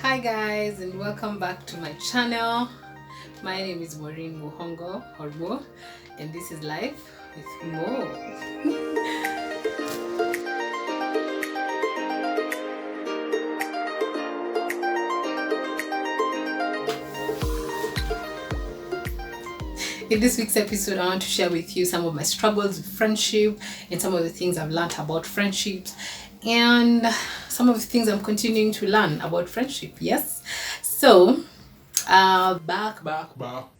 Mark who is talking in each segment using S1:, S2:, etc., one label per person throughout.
S1: Hi guys, and welcome back to my channel. My name is Maureen Mukh or Mo, and this is Life with Mo. In this week's episode, I want to share with you some of my struggles with friendship and some of the things I've learned about friendships and some of the things I'm continuing to learn about friendship. Yes. So, back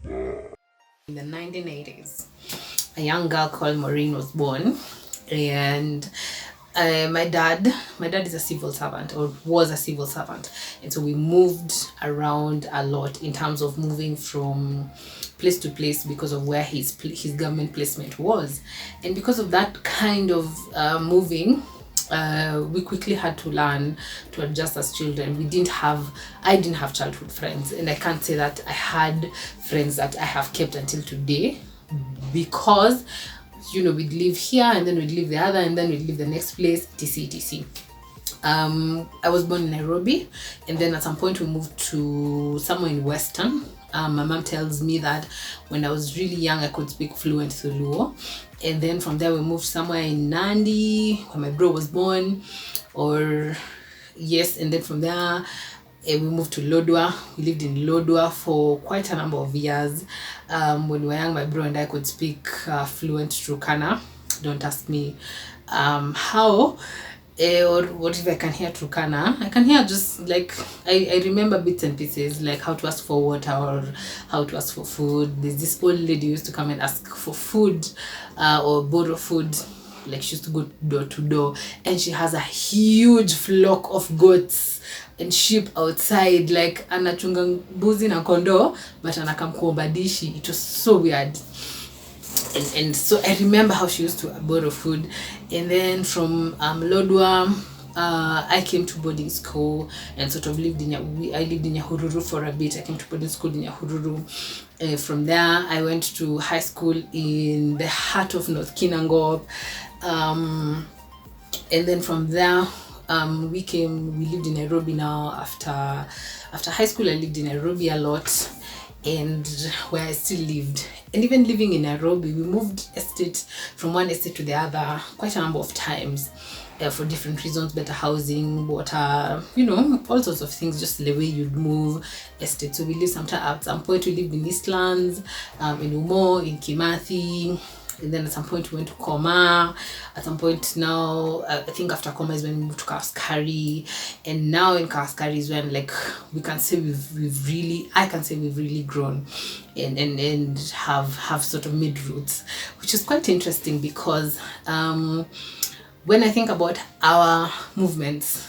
S1: in the 1980s, a young girl called Maureen was born, and my dad is a civil servant, or was a civil servant, and so we moved around a lot in terms of moving from place to place because of where his government placement was. And because of that kind of moving, we quickly had to learn to adjust as children. I didn't have childhood friends, and I can't say that I had friends that I have kept until today, because we'd live here and then we'd leave the other and then we'd leave the next place, etc. I was born in Nairobi, and then at some point we moved to somewhere in Western. My mom tells me that when I was really young I could speak fluent Luo, and then from there we moved somewhere in Nandi where my bro was born, and then from there we moved to Lodwar. We lived in Lodwar for quite a number of years. When we were young, my bro and I could speak fluent Turkana. Don't ask me how or what if I can hear Turkana. I can hear just like I remember bits and pieces, like how to ask for water or how to ask for food. There's this old lady who used to come and ask for food or borrow food. Like, she used to go door to door, and she has a huge flock of goats and sheep outside, like anachunga mbuzi na kondoo but anakamkuomba dishi. It was so weird. And so I remember how she used to borrow food. And then from Lodwar, I came to boarding school and sort of lived in Nyahururu for a bit. I came to boarding school in Nyahururu. From there, I went to high school in the heart of North Kinangop. And then from there, we lived in Nairobi now. After high school, I lived in Nairobi a lot, and where I still lived. And even living in Nairobi, we moved from one estate to the other quite a number of times for different reasons: better housing, water, all sorts of things, just the way you'd move estate. So we lived at some point we lived in Eastlands, in Umo, in Kimathi. And then at some point we went to Koma. At some point now, I think after Koma is when we moved to Kaskari. And now in Kaskari is when, like, we can say I can say we've really grown and have sort of made roots, which is quite interesting because when I think about our movements,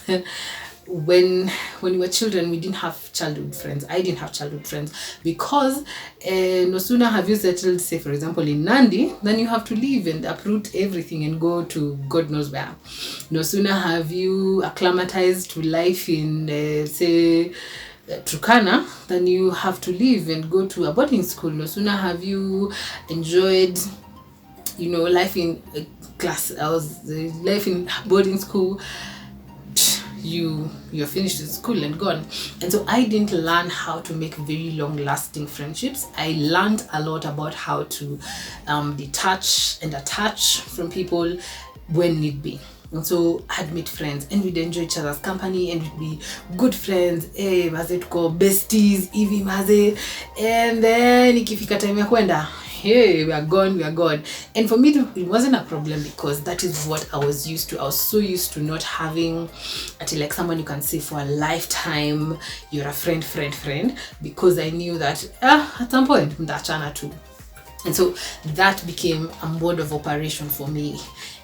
S1: when we were children, we didn't have childhood friends. I didn't have childhood friends because no sooner have you settled, say for example in Nandi, then you have to leave and uproot everything and go to God knows where. No sooner have you acclimatized to life in say Turkana, then you have to leave and go to a boarding school. No sooner have you enjoyed life in life in boarding school, you're finished with school and gone. And so I didn't learn how to make very long lasting friendships. I learned a lot about how to detach and attach from people when need be. And so I'd meet friends and we'd enjoy each other's company and we'd be good friends, maze tuko besties hivi maze. And then ikifika time ya kwenda, hey, we are gone. And for me, it wasn't a problem because that is what I was used to. I was so used to not having like someone you can say for a lifetime, you're a friend, because I knew that at some point mtachana too. And so that became a mode of operation for me.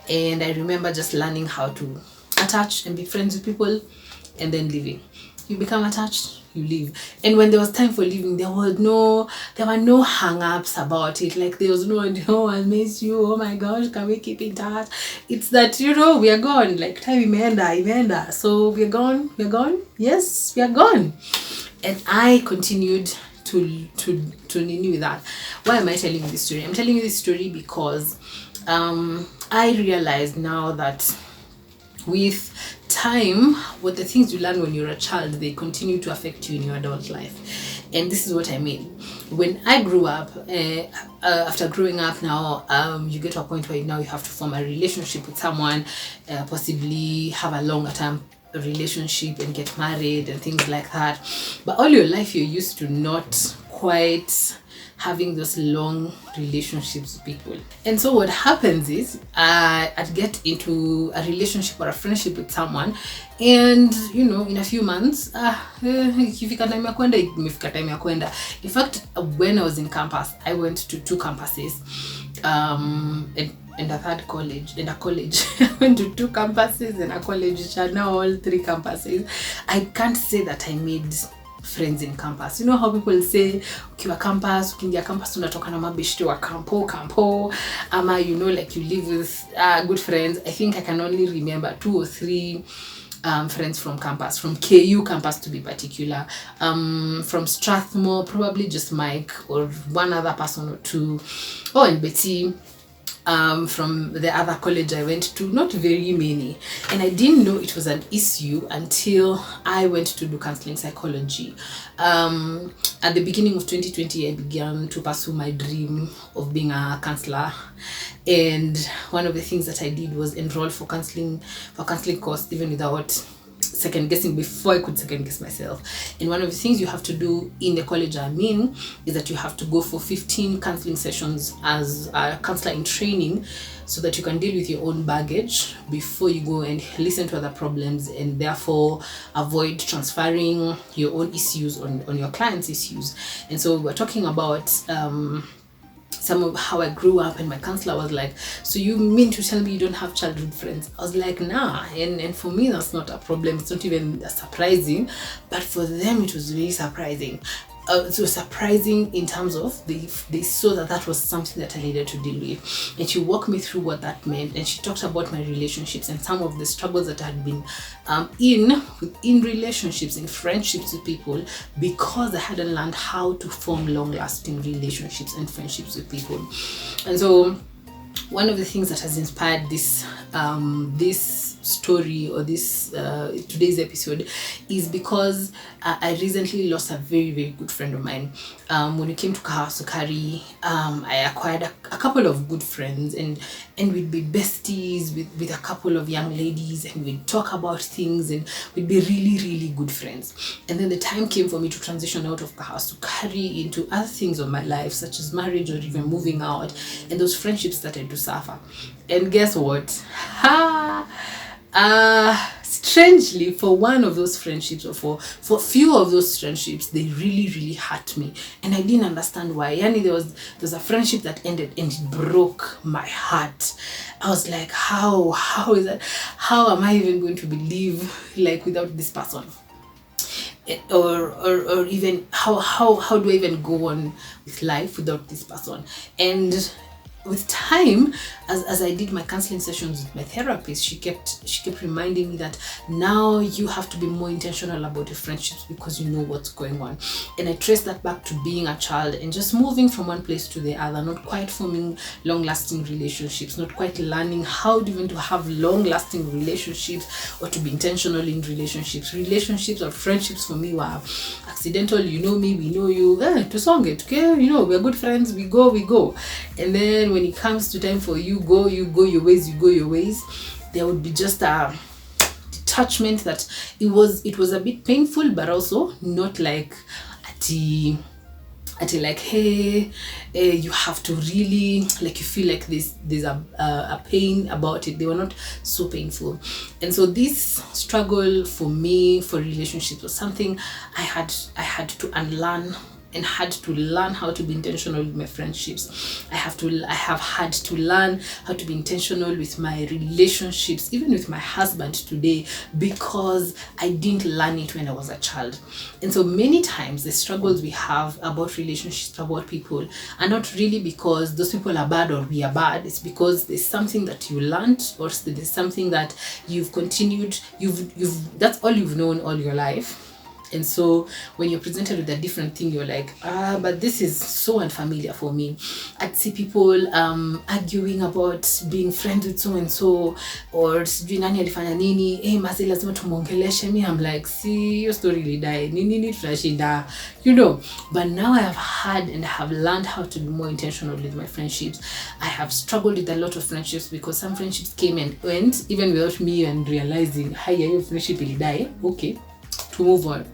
S1: And I remember just learning how to attach and be friends with people and then leaving. You become attached, you leave. And when there was time for leaving, there were no hang-ups about it. Like, there was no, I miss you, oh my gosh, can we keep in touch? It's that, we are gone. Like, time imeenda. So we're gone. Yes, we are gone. And I continued to renew that. Why am I telling you this story? I'm telling you this story because I realized now that with time, what the things you learn when you're a child, they continue to affect you in your adult life. And this is what I mean. When I grew up, after growing up now, you get to a point where now you have to form a relationship with someone, possibly have a longer term relationship and get married and things like that. But all your life you're used to not quite having those long relationships with people. And so what happens is I'd get into a relationship or a friendship with someone, and you know, in a few months ikifika time ya kwenda imefika time ya kwenda. In fact, when I was in campus, I went to 2 campuses and a third college, and a college. I went to 2 campuses and a college, which are now all 3 campuses. I can't say that I made friends in campus. You know how people say ukiwa campus, ukiingia campus unatoka na mabeshte wa campo ama you know, like you live with good friends. I think I can only remember 2 or 3 friends from campus, from KU campus to be particular. From Strathmore, probably just Mike or one other person or 2. Oh, and Betty. From the other college I went to, not very many. And I didn't know it was an issue until I went to do counseling psychology. At the beginning of 2020, I began to pursue my dream of being a counselor. And one of the things that I did was enroll for counseling course, even without second guessing, before I could second guess myself. And one of the things you have to do in the college I'm in is that you have to go for 15 counseling sessions as a counselor in training, so that you can deal with your own baggage before you go and listen to other problems, and therefore avoid transferring your own issues on your clients' issues. And so we're talking about some of how I grew up, and my counselor was like, so you mean to tell me you don't have childhood friends? I was like, nah. And for me, that's not a problem. It's not even surprising, but for them it was really surprising. It was surprising in terms of they saw that was something that I needed to deal with. And she walked me through what that meant, and she talked about my relationships and some of the struggles that I had been in relationships, in friendships with people, because I hadn't learned how to form long-lasting relationships and friendships with people. And so one of the things that has inspired this story or this today's episode is because I recently lost a very, very good friend of mine. When we came to Kahawa Sukari, I acquired a couple of good friends, and we'd be besties with a couple of young ladies, and we'd talk about things, and we'd be really, really good friends. And then the time came for me to transition out of Kahawa Sukari into other things of my life, such as marriage or even moving out, and those friendships started to suffer. And guess what? Strangely, for one of those friendships, or for few of those friendships, they really, really hurt me, and I didn't understand why. Yani, there was a friendship that ended, and it broke my heart. I was like, how is that? How am I even going to believe like without this person? Or even how do I even go on with life without this person? And with time, as I did my counseling sessions with my therapist, she kept reminding me that now you have to be more intentional about your friendships because you know what's going on. And I traced that back to being a child and just moving from one place to the other, not quite forming long-lasting relationships, not quite learning how even to have long-lasting relationships or to be intentional in relationships. Relationships or friendships for me were accidental. You know me, we know you. To song it, okay? You know, we're good friends. We go. And then when it comes to time for you go your ways, there would be just a detachment that it was a bit painful, but also not like like, hey, you have to really, like, you feel like there's a pain about it. They were not so painful. And so this struggle for me for relationships was something I had to unlearn, and had to learn how to be intentional with my friendships. I have had to learn how to be intentional with my relationships, even with my husband today, because I didn't learn it when I was a child. And so many times the struggles we have about relationships, about people, are not really because those people are bad or we are bad. It's because there's something that you learned, or there's something that you've continued, that's all you've known all your life. And so when you're presented with a different thing, you're like, but this is so unfamiliar for me. I'd see people arguing about being friends with so and so, or sijui nani alifanya nini, masi lazima tumongeleshe. Me, I'm like, see, your story really die. Nini flashida, you know. But now I have had and have learned how to be more intentional with my friendships. I have struggled with a lot of friendships because some friendships came and went even without me and realizing, hi, your friendship will die. Okay, to move on.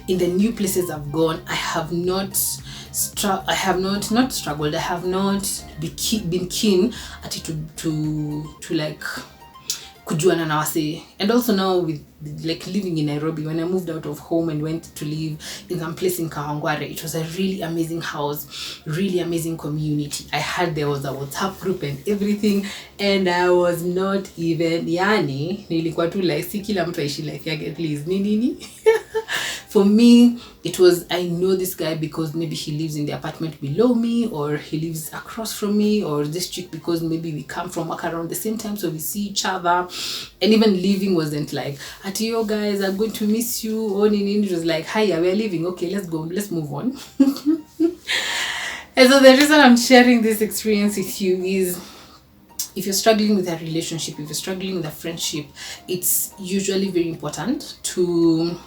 S1: In the new places I've gone, I have not struggled. I have not been keen at it to like kujuana na wase. And also now with like living in Nairobi, when I moved out of home and went to live in some place in Kawangware, it was a really amazing house, really amazing community. There was a WhatsApp group and everything, and I was not even nilikuwa tu like si kila mtu aishi life yake, please nini. For me, it was, I know this guy because maybe he lives in the apartment below me, or he lives across from me, or this chick because maybe we come from work around the same time, so we see each other. And even leaving wasn't like, yo guys, I'm going to miss you. It was like, hi, we're leaving. Okay, let's go. Let's move on. And so the reason I'm sharing this experience with you is, if you're struggling with a relationship, if you're struggling with a friendship, it's usually very important to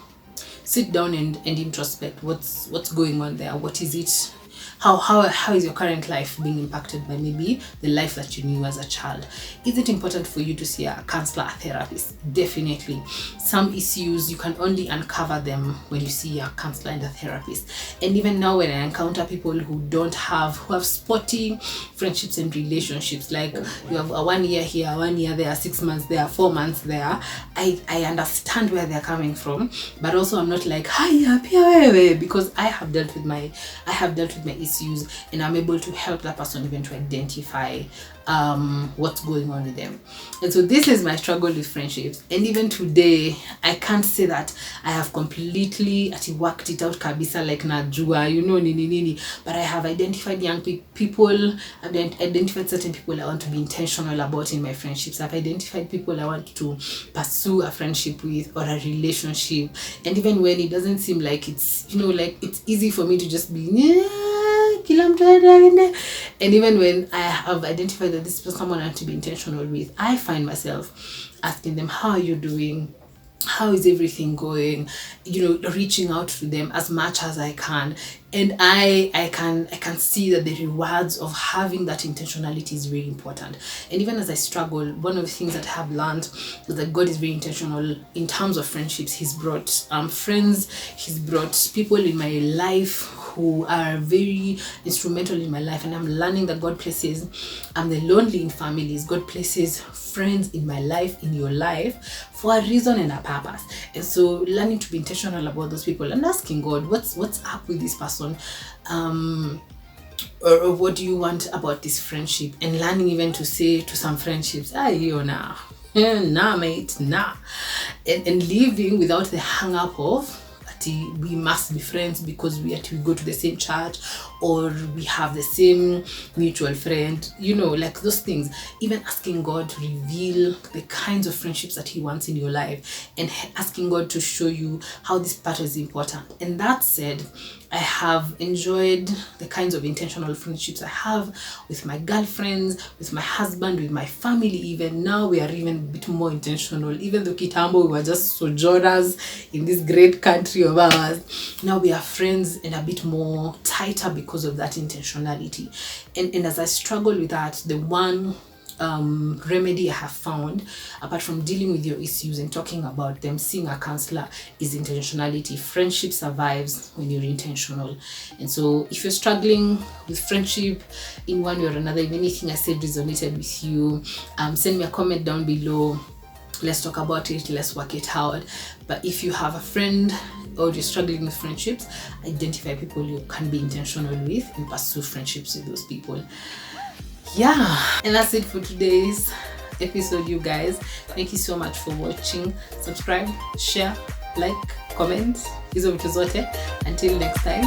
S1: sit down and introspect what's going on there. What is it? How is your current life being impacted by maybe the life that you knew as a child? Is it important for you to see a counselor, a therapist? Definitely. Some issues, you can only uncover them when you see a counselor and a therapist. And even now, when I encounter people who have spotty friendships and relationships, like you have a 1 year here, 1 year there, 6 months there, 4 months there, I understand where they're coming from, but also I'm not like, hi, because I have dealt with my issues, and I'm able to help that person even to identify what's going on with them. And so this is my struggle with friendships. And even today, I can't say that I have completely worked it out kabisa like najua, nini, but I have identified young people. I've identified certain people I want to be intentional about in my friendships. I've identified people I want to pursue a friendship with or a relationship. And even when it doesn't seem like it's, like it's easy for me to just be, and even when I have identified that this is someone I want to be intentional with, I find myself asking them, how are you doing? How is everything going? Reaching out to them as much as I can. And I can see that the rewards of having that intentionality is very important. And even as I struggle, one of the things that I have learned is that God is very intentional in terms of friendships. He's brought friends, He's brought people in my life who are very instrumental in my life, and I'm learning that God places, I'm the lonely in families, God places friends in my life, in your life, for a reason and a purpose. And so learning to be intentional about those people and asking God, what's up with this person, or what do you want about this friendship, and learning even to say to some friendships, nah mate, nah, and living without the hang up of we must be friends because we go to the same church, or we have the same mutual friend, like those things. Even asking God to reveal the kinds of friendships that He wants in your life, and asking God to show you how this part is important. And that said, I have enjoyed the kinds of intentional friendships I have with my girlfriends, with my husband, with my family. Even now we are even a bit more intentional. Even though kitambo we were just sojourners in this great country of ours, now we are friends and a bit more tighter because of that intentionality. And as I struggle with that, the one remedy I have found, apart from dealing with your issues and talking about them, seeing a counselor, is intentionality. Friendship survives when you're intentional. And so if you're struggling with friendship in one way or another, if anything I said resonated with you, send me a comment down below. Let's talk about it, let's work it out. But if you have a friend or you're struggling with friendships, identify people you can be intentional with and pursue friendships with those people. Yeah, and that's it for today's episode, you guys. Thank you so much for watching. Subscribe, share, like, comment. Hizo vitu zote. Until next time,